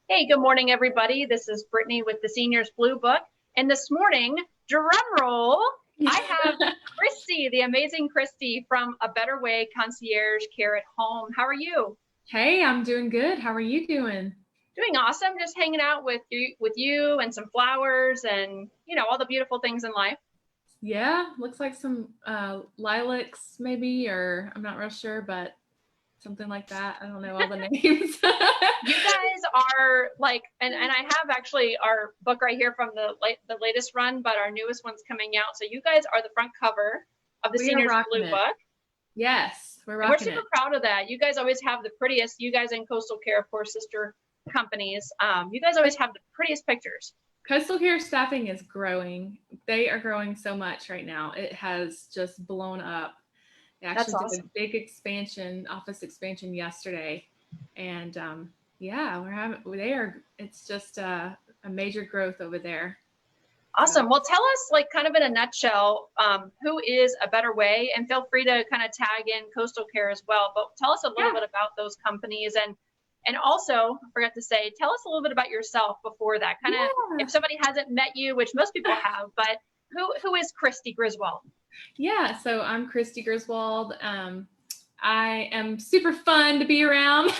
Hey, good morning, everybody. This is Brittany with the Seniors Blue Book. And this morning, drum roll, I have Christy, the amazing Christy from A Better Way Concierge Care at Home. How are you? Hey, I'm doing good. How are you doing? Doing awesome. Just hanging out with you and some flowers and, all the beautiful things in life. Yeah, looks like some lilacs maybe, or I'm not real sure, but something like that. I don't know all the names. You guys are like, and I have actually our book right here from the latest run, but our newest one's coming out. So you guys are the front cover of the We are Seniors rocking Blue it. Book. Yes, we're And we're rocking super it. proud of that. You guys always have the prettiest, you guys in Coastal Care, of course, sister companies. You guys always have the prettiest pictures. Coastal Care staffing is growing. They are growing so much right now. It has just blown up. They That's actually did a awesome. big expansion, office expansion yesterday, and yeah, It's just a major growth over there. So. Awesome. Well, tell us, like, kind of in a nutshell, who is A Better Way, and feel free to kind of tag in Coastal Care as well. But tell us a little Yeah. bit about those companies, and also, I forgot to say, tell us a little bit about yourself before that. Kind of, Yeah. if somebody hasn't met you, which most people have, but who is Christy Griswold? Yeah, so I'm Christy Griswold. I am super fun to be around.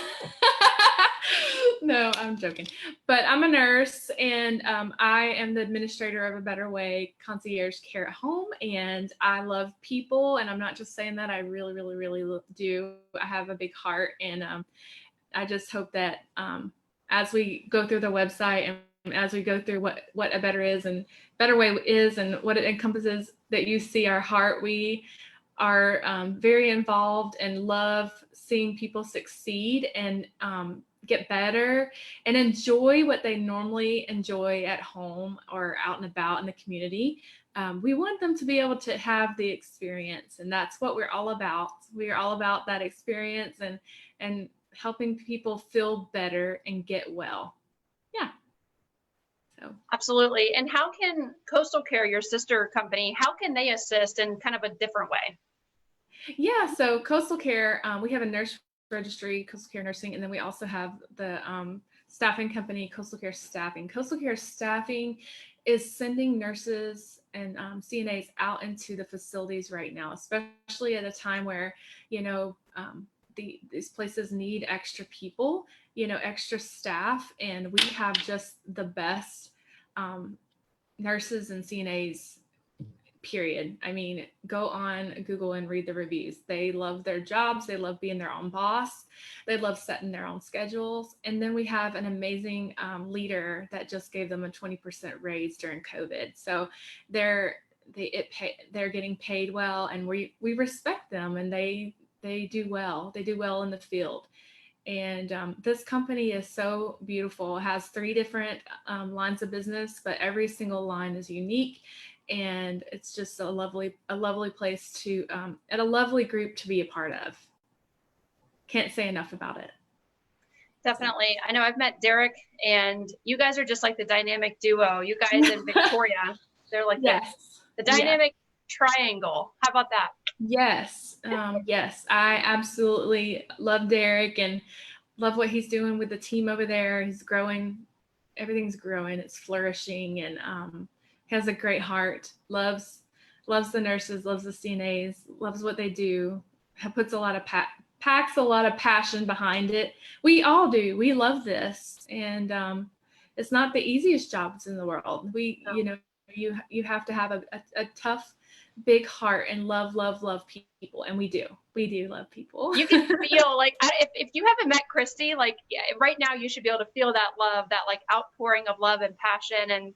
No, I'm joking. But I'm a nurse, and I am the administrator of A Better Way Concierge Care at Home. And I love people, and I'm not just saying that. I really, really, really do. I have a big heart, and I just hope that as we go through the website and as we go through what a better is and better way is and what it encompasses, that you see our heart. We are very involved and love seeing people succeed and get better and enjoy what they normally enjoy at home or out and about in the community. We want them to be able to have the experience, and that's what we're all about. We are all about that experience and helping people feel better and get well. Yeah. So. Absolutely. And how can Coastal Care, your sister company, how can they assist in kind of a different way? Yeah, so Coastal Care, we have a nurse registry, Coastal Care Nursing, and then we also have the staffing company, Coastal Care Staffing. Coastal Care Staffing is sending nurses and CNAs out into the facilities right now, especially at a time where, you know, these places need extra people, extra staff, and we have just the best nurses and CNAs, period. I mean, go on Google and read the reviews. They love their jobs. They love being their own boss. They love setting their own schedules. And then we have an amazing leader that just gave them a 20% raise during COVID. So they're getting paid well, and we respect them, and they do well. They do well in the field. And this company is so beautiful. It has 3 different lines of business, but every single line is unique, and it's just a lovely place to and a lovely group to be a part of. Can't say enough about it. Definitely. I know I've met Derek, and you guys are just like the dynamic duo. You guys in Victoria, they're like Yes. the dynamic triangle. How about that? Yes. Yes. I absolutely love Derek and love what he's doing with the team over there. He's growing. Everything's growing. It's flourishing, and has a great heart. Loves the nurses. Loves the CNAs. Loves what they do. Puts a lot of packs a lot of passion behind it. We all do. We love this, and it's not the easiest jobs in the world. You have to have a tough, big heart and love people, and we do love people. You can feel like, if you haven't met Christy, like, yeah, right now you should be able to feel that love, that like outpouring of love and passion, and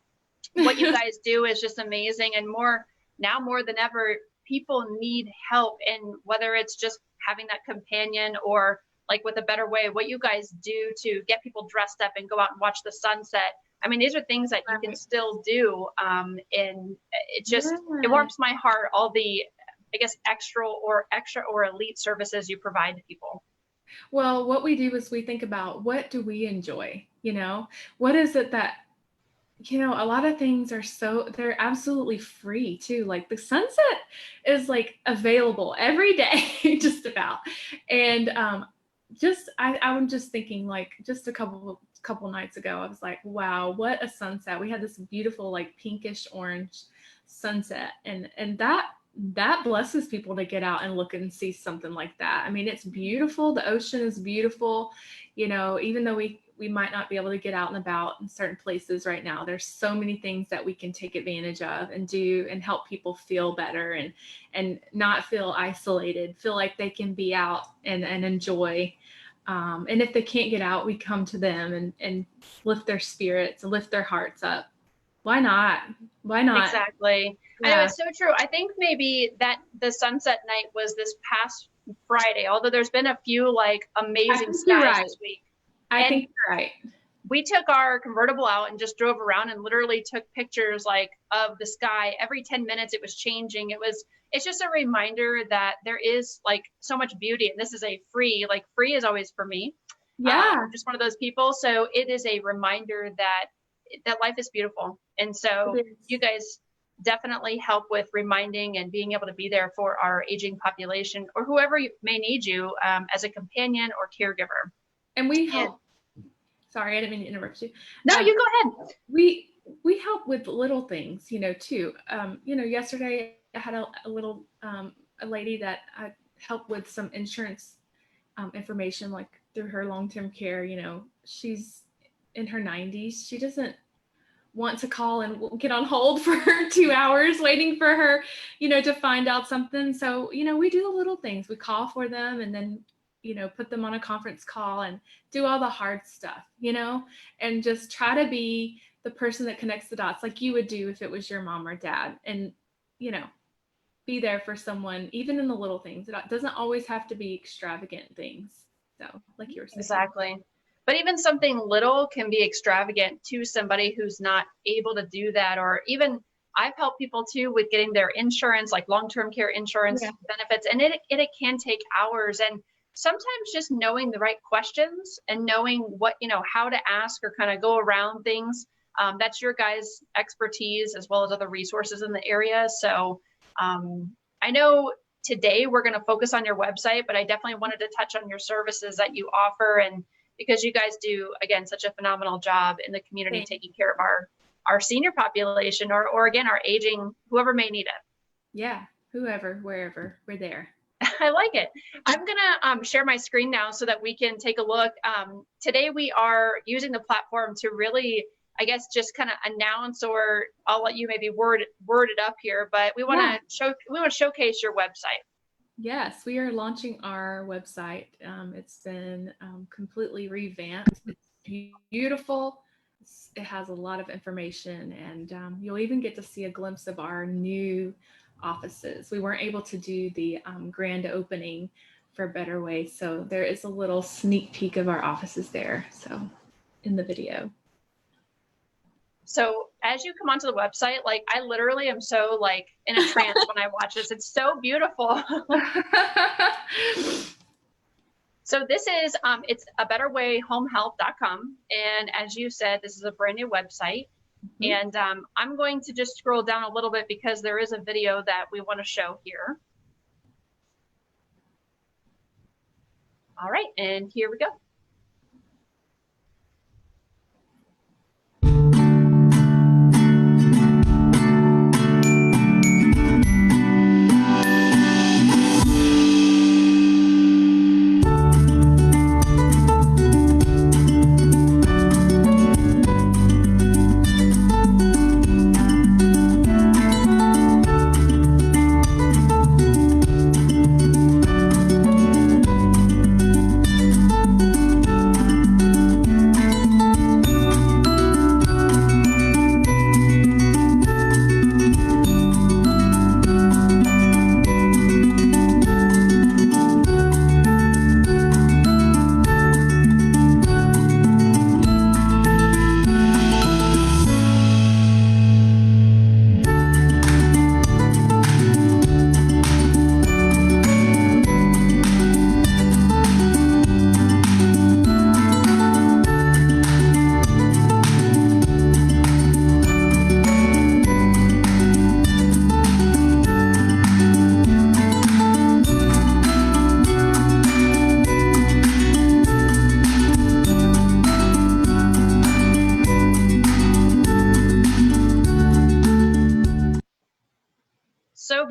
what you guys do is just amazing. And more than ever, people need help, and whether it's just having that companion or like with A Better Way, what you guys do to get people dressed up and go out and watch the sunset. I mean, these are things that you can still do. And it just, it warms my heart, all the, I guess, extra or elite services you provide to people. Well, what we do is we think about, what do we enjoy? What is it that, a lot of things they're absolutely free too. Like the sunset is like available every day, just about. And I'm just thinking, like, just a couple nights ago, I was like, wow, what a sunset. We had this beautiful, like, pinkish orange sunset, and that blesses people to get out and look and see something like that. I mean, it's beautiful. The ocean is beautiful. You know, even though we might not be able to get out and about in certain places right now, there's so many things that we can take advantage of and do and help people feel better and not feel isolated, feel like they can be out and enjoy. And if they can't get out, we come to them and lift their spirits and lift their hearts up. Why not? Why not? Exactly. Yeah. I know, it's so true. I think maybe that the sunset night was this past Friday, although there's been a few like amazing skies this week. I think you're right. We took our convertible out and just drove around and literally took pictures like of the sky. Every 10 minutes it was changing. It's just a reminder that there is like so much beauty, and this is free is always for me. Yeah. I'm just one of those people. So it is a reminder that life is beautiful. And so you guys definitely help with reminding and being able to be there for our aging population or whoever may need you as a companion or caregiver. And we help. Sorry, I didn't mean to interrupt you. No, you go ahead. We help with little things, too. Yesterday I had a little a lady that I helped with some insurance information, like through her long-term care. She's in her 90s. She doesn't want to call and get on hold for 2 hours waiting for her, to find out something. So, we do the little things. We call for them and then, put them on a conference call and do all the hard stuff, and just try to be the person that connects the dots like you would do if it was your mom or dad, and, be there for someone, even in the little things. It doesn't always have to be extravagant things. So like you were saying. Exactly. But even something little can be extravagant to somebody who's not able to do that. Or even I've helped people too with getting their insurance, like long-term care insurance benefits. And it can take hours. And sometimes just knowing the right questions and knowing what, how to ask or kind of go around things. That's your guys' expertise as well as other resources in the area. So I know today we're going to focus on your website, but I definitely wanted to touch on your services that you offer, and because you guys do, again, such a phenomenal job in the community taking care of our senior population or again, our aging, whoever may need it. Yeah, whoever, wherever, we're there. I like it. I'm going to share my screen now so that we can take a look. Today we are using the platform to really, I guess, just kind of announce, or I'll let you maybe word it up here, but we want to showcase your website. Yes, we are launching our website. It's been completely revamped. It's beautiful. It has a lot of information, and you'll even get to see a glimpse of our new offices. We weren't able to do the grand opening for Better Way, so there is a little sneak peek of our offices there, so in the video. So as you come onto the website, like I literally am so like in a trance when I watch this. It's so beautiful. So this is, it's a betterwayhomehealth.com. And as you said, this is a brand new website. And I'm going to just scroll down a little bit because there is a video that we want to show here. All right, and here we go.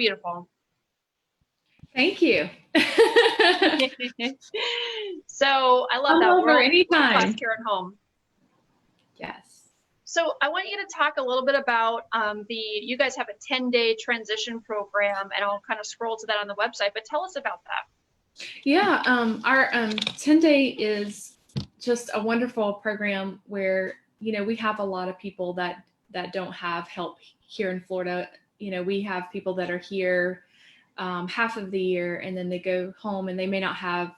beautiful. Thank you. So I love Come that. over anytime. World-class care at home. Yes. So I want you to talk a little bit about you guys have a 10-day transition program, and I'll kind of scroll to that on the website, but tell us about that. Yeah, our 10-day is just a wonderful program where, you know, we have a lot of people that don't have help here in Florida. You know, we have people that are here half of the year, and then they go home, and they may not have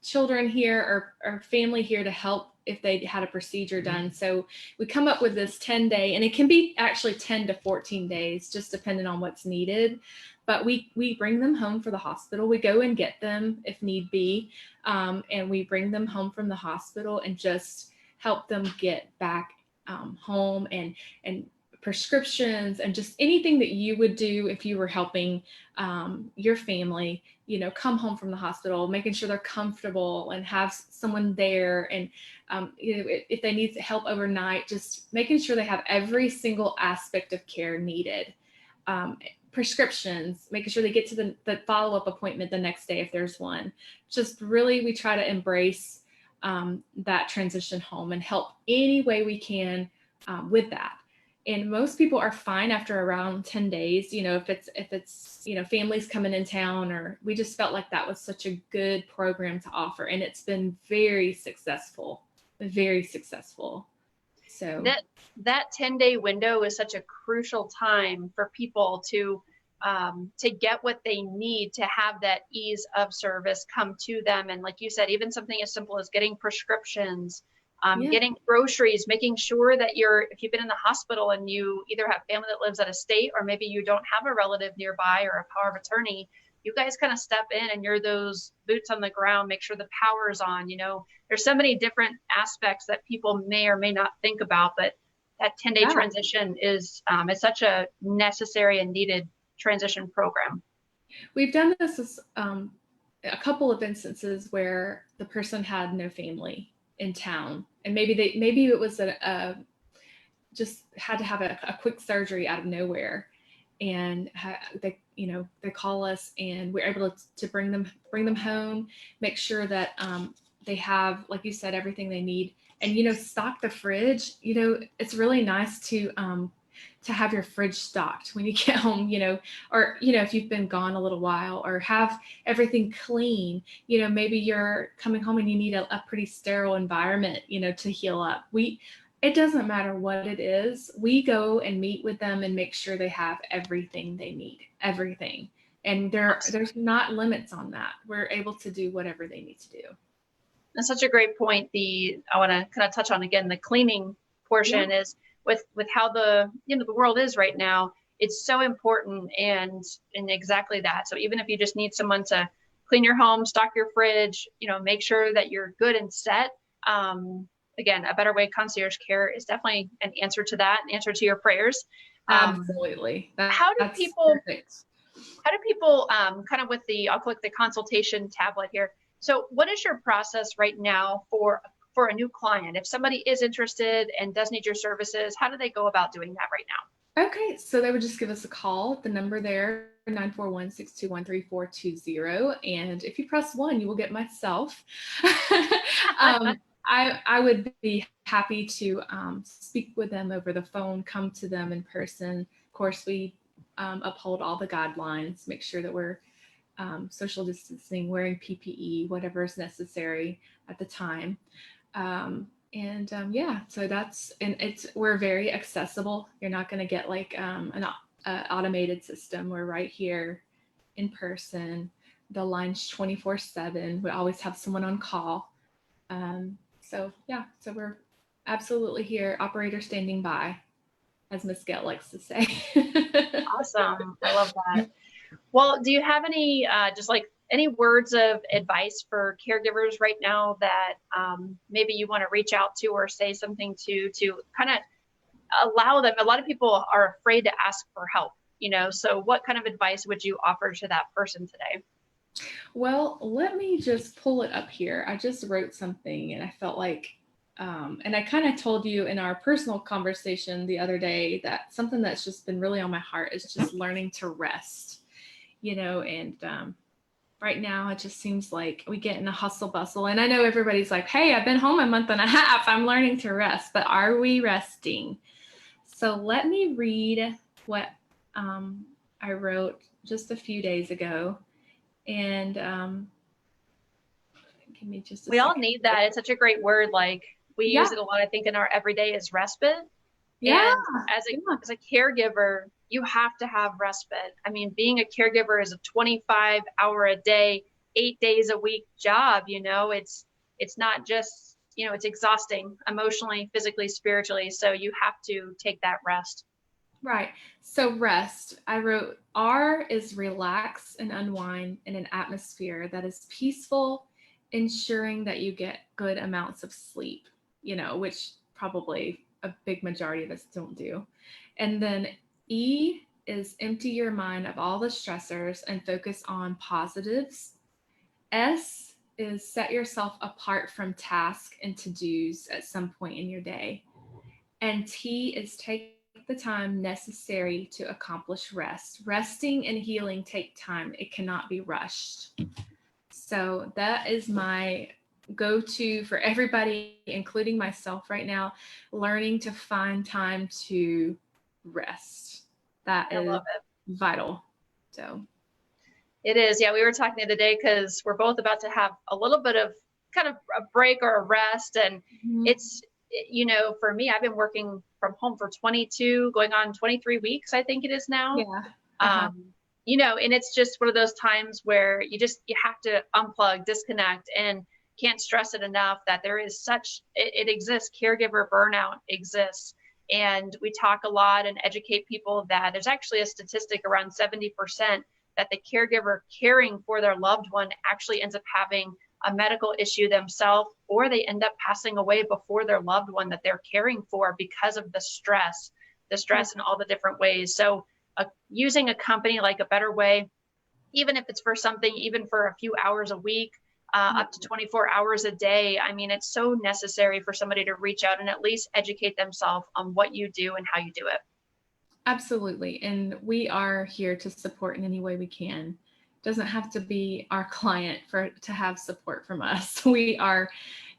children here or family here to help if they had a procedure done. So we come up with this 10-day, and it can be actually 10 to 14 days, just depending on what's needed. But we bring them home for the hospital. We go and get them if need be, and we bring them home from the hospital and just help them get back home, and prescriptions and just anything that you would do if you were helping your family, you know, come home from the hospital, making sure they're comfortable and have someone there. And you know, if they need help overnight, just making sure they have every single aspect of care needed. Prescriptions, making sure they get to the follow-up appointment the next day if there's one. Just really, we try to embrace that transition home and help any way we can with that. And most people are fine after around 10 days, you know, if it's, you know, families coming in town, or we just felt like that was such a good program to offer. And it's been very successful, very successful. So that 10-day window is such a crucial time for people to get what they need to have that ease of service come to them. And like you said, even something as simple as getting prescriptions, getting groceries, making sure that if you've been in the hospital and you either have family that lives out of state, or maybe you don't have a relative nearby or a power of attorney, you guys kind of step in and you're those boots on the ground, make sure the power's on. You know, there's so many different aspects that people may or may not think about, but that 10-day transition is it's such a necessary and needed transition program. We've done this as a couple of instances where the person had no family in town, and maybe it was just had to have a quick surgery out of nowhere, and they call us, and we're able to bring them home, make sure that they have, like you said, everything they need, and, you know, stock the fridge. You know, it's really nice to have your fridge stocked when you get home, you know, or, you know, if you've been gone a little while, or have everything clean. You know, maybe you're coming home and you need a pretty sterile environment, you know, to heal up. It doesn't matter what it is. We go and meet with them and make sure they have everything they need, everything. And there's not limits on that. We're able to do whatever they need to do. That's such a great point. I want to kind of touch on again, the cleaning portion is with how the world is right now. It's so important, and exactly that. So even if you just need someone to clean your home, stock your fridge, you know, make sure that you're good and set. Again, A Better Way Concierge Care is definitely an answer to that, an answer to your prayers. Absolutely. How do people kind of I'll click the consultation tablet here. So what is your process right now for a new client? If somebody is interested and does need your services, how do they go about doing that right now? Okay, so they would just give us a call. The number there, 941-621-3420. And if you press 1, you will get myself. I would be happy to speak with them over the phone, come to them in person. Of course, we uphold all the guidelines, make sure that we're social distancing, wearing PPE, whatever is necessary at the time. So we're very accessible. You're not going to get like an automated system. We're right here in person. The line's 24/7. We always have someone on call. So we're absolutely here. Operator standing by, as Miss Gail likes to say. Awesome. I love that. Well, do you have any any words of advice for caregivers right now that maybe you want to reach out to or say something to kind of allow them? A lot of people are afraid to ask for help, you know, so what kind of advice would you offer to that person today? Well, let me just pull it up here. I just wrote something and I felt like and I kind of told you in our personal conversation the other day that something that's just been really on my heart is just learning to rest, and right now it just seems like we get in a hustle bustle. And I know everybody's like, hey, I've been home a month and a half. I'm learning to rest, but are we resting? So let me read what I wrote just a few days ago. And give me just a We second. all need that. It's such a great word. Like we use it a lot, I think, in our everyday is respite. Yeah. And as a caregiver, you have to have respite. I mean, being a caregiver is a 25-hour a day, 8 days a week job. It's not just, it's exhausting emotionally, physically, spiritually. So you have to take that rest. Right. So rest, I wrote, R is relax and unwind in an atmosphere that is peaceful, ensuring that you get good amounts of sleep, which probably a big majority of us don't do. And then E is empty your mind of all the stressors and focus on positives. S is set yourself apart from tasks and to-dos at some point in your day. And T is take the time necessary to accomplish rest. Resting and healing take time. It cannot be rushed. So that is my go-to for everybody, including myself right now, learning to find time to rest. That is vital. So it is. Yeah, we were talking the other day because we're both about to have a little bit of kind of a break or a rest. And it's, for me, I've been working from home for 22, going on 23 weeks, I think it is now. Yeah. And it's just one of those times where you have to unplug, disconnect, and can't stress it enough that there is it exists. Caregiver burnout exists. And we talk a lot and educate people that there's actually a statistic around 70% that the caregiver caring for their loved one actually ends up having a medical issue themselves, or they end up passing away before their loved one that they're caring for because of the stress in all the different ways. So using a company like A Better Way, even if it's for something, even for a few hours a week, up to 24 hours a day, I mean, it's so necessary for somebody to reach out and at least educate themselves on what you do and how you do it. Absolutely. And we are here to support in any way we can. Doesn't have to be our client to have support from us. We are,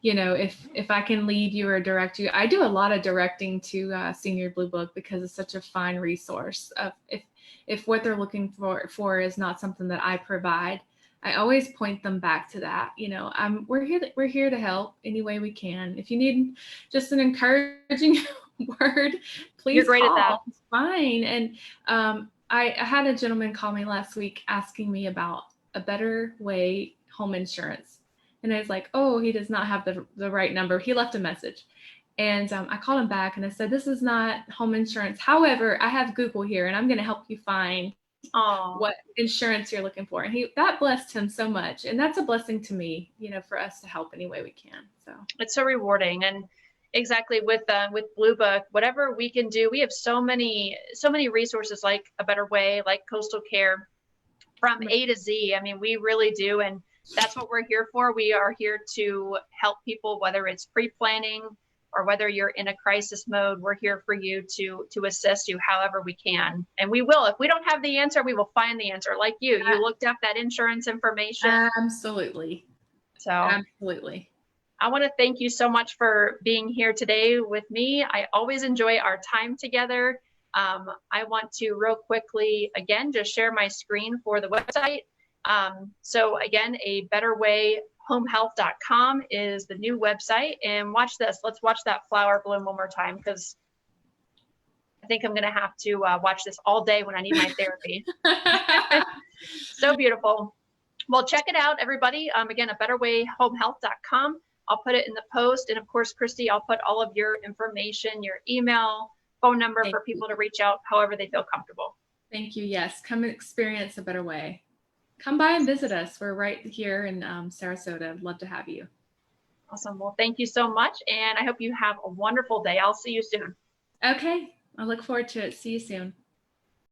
if I can lead you or direct you, I do a lot of directing to Senior Blue Book because it's such a fine resource. If what they're looking for is not something that I provide, I always point them back to that. We're here to help any way we can. If you need just an encouraging word, please. You're great call. at that. It's fine. And I had a gentleman call me last week asking me about A Better Way home insurance. And I was like, oh, he does not have the right number. He left a message. And I called him back and I said, this is not home insurance. However, I have Google here and I'm going to help you find what insurance you're looking for. And that blessed him so much. And that's a blessing to me, for us to help any way we can. So it's so rewarding. And exactly with Blue Book, whatever we can do, we have so many resources like A Better Way, like Coastal Care, from A to Z. I mean, we really do. And that's what we're here for. We are here to help people, whether it's pre-planning or whether you're in a crisis mode. We're here for you to assist you however we can. And we will. If we don't have the answer, we will find the answer. Like you looked up that insurance information. Absolutely. So absolutely. I want to thank you so much for being here today with me. I always enjoy our time together. I want to real quickly, again, just share my screen for the website. So again, A Better Way homehealth.com is the new website. And watch this. Let's watch that flower bloom one more time, because I think I'm going to have to watch this all day when I need my therapy. So beautiful. Well, check it out, everybody. Again, A Better Way homehealth.com. I'll put it in the post. And of course, Christy, I'll put all of your information, your email, phone number for people to reach out however they feel comfortable. Thank you. Yes. Come and experience A Better Way. Come by and visit us. We're right here in Sarasota. I'd love to have you. Awesome. Well, thank you so much. And I hope you have a wonderful day. I'll see you soon. Okay. I look forward to it. See you soon.